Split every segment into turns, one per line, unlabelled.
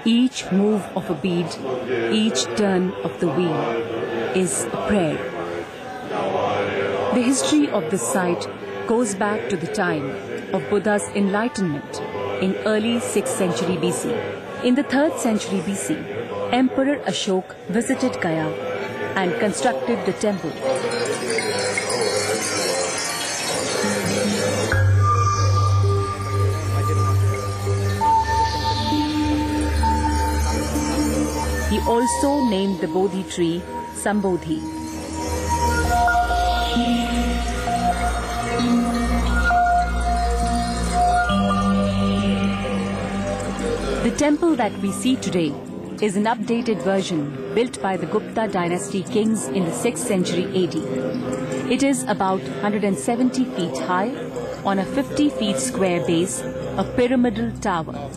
Each move of a bead, each turn of the wheel is a prayer. The history of this site goes back to the time of Buddha's enlightenment in early 6th century BC. In the 3rd century BC, Emperor Ashok visited Gaya and constructed the temple. He also named the Bodhi tree Sambodhi. The temple that we see today is an updated version built by the Gupta dynasty kings in the 6th century AD. It is about 170 feet high on a 50 feet square base, a pyramidal tower.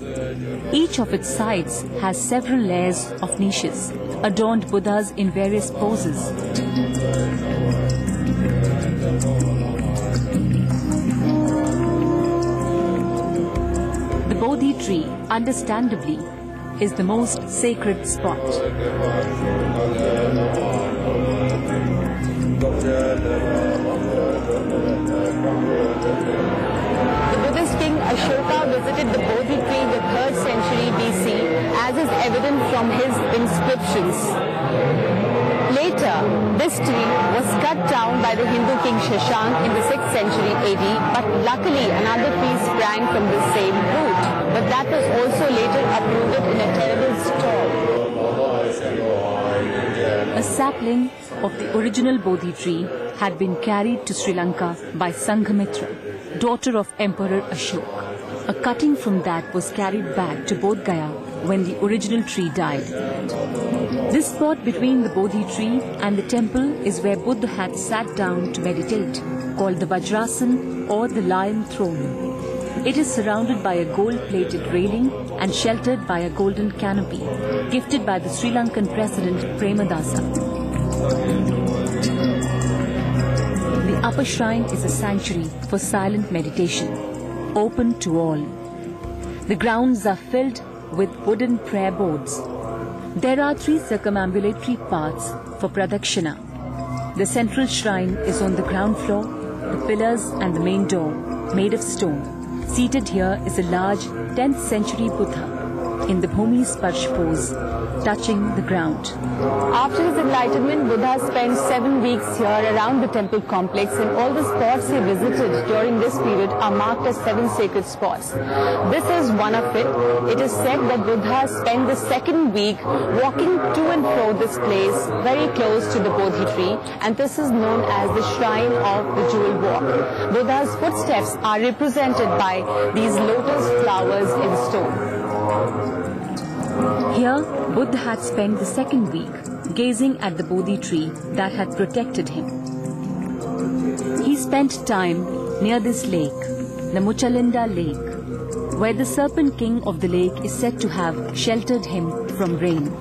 Each of its sides has several layers of niches, adorned Buddhas in various poses. The Bodhi tree, understandably, is the most sacred spot.
The Buddhist king Ashoka visited the Bodhi tree in the 3rd century BC, as is evident from his inscriptions. Later, this tree was cut down by the Hindu king Shashank in the 6th century AD, but luckily another tree sprang from the same root. But that was also later uprooted in a terrible storm.
A sapling of the original Bodhi tree had been carried to Sri Lanka by Sanghamitra, daughter of Emperor Ashok. A cutting from that was carried back to Bodh Gaya when the original tree died. This spot between the Bodhi tree and the temple is where Buddha had sat down to meditate, called the Vajrasan or the Lion Throne. It is surrounded by a gold-plated railing and sheltered by a golden canopy, gifted by the Sri Lankan President Premadasa. The upper shrine is a sanctuary for silent meditation, open to all. The grounds are filled with wooden prayer boards. There are 3 circumambulatory paths for Pradakshina. The central shrine is on the ground floor, the pillars and the main door, made of stone. Seated here is a large 10th century Buddha in the Bhumi Sparsh pose, touching the ground.
After his enlightenment, Buddha spent 7 weeks here around the temple complex, and all the spots he visited during this period are marked as 7 sacred spots. This is one of it. It is said that Buddha spent the 2nd week walking to and fro this place very close to the Bodhi tree, and this is known as the Shrine of the Jewel Walk. Buddha's footsteps are represented by these lotus flowers in stone.
Here, Buddha had spent the 2nd week gazing at the Bodhi tree that had protected him. He spent time near this lake, the Muchalinda Lake, where the Serpent King of the lake is said to have sheltered him from rain.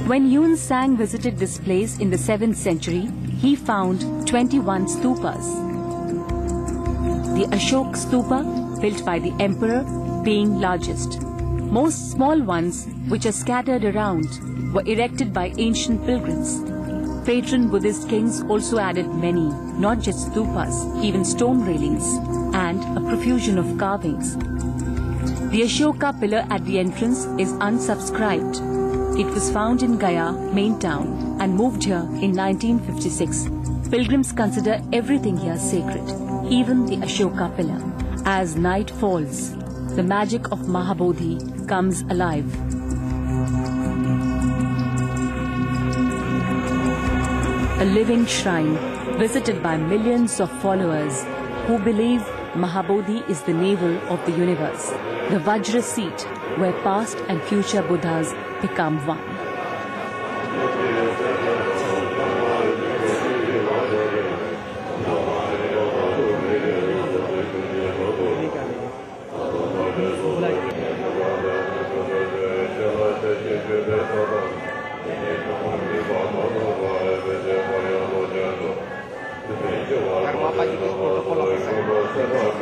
When Yun Sang visited this place in the 7th century, he found 21 stupas. The Ashok stupa, built by the emperor, being largest. Most small ones, which are scattered around, were erected by ancient pilgrims. Patron Buddhist kings also added many, not just stupas, even stone railings, and a profusion of carvings. The Ashoka pillar at the entrance is unsubscribed. It was found in Gaya, main town, and moved here in 1956. Pilgrims consider everything here sacred, even the Ashoka pillar. As night falls, the magic of Mahabodhi comes alive. A living shrine visited by millions of followers who believe Mahabodhi is the navel of the universe, the Vajra seat where past and future Buddhas become one.
Bapak Ibu protokol officer.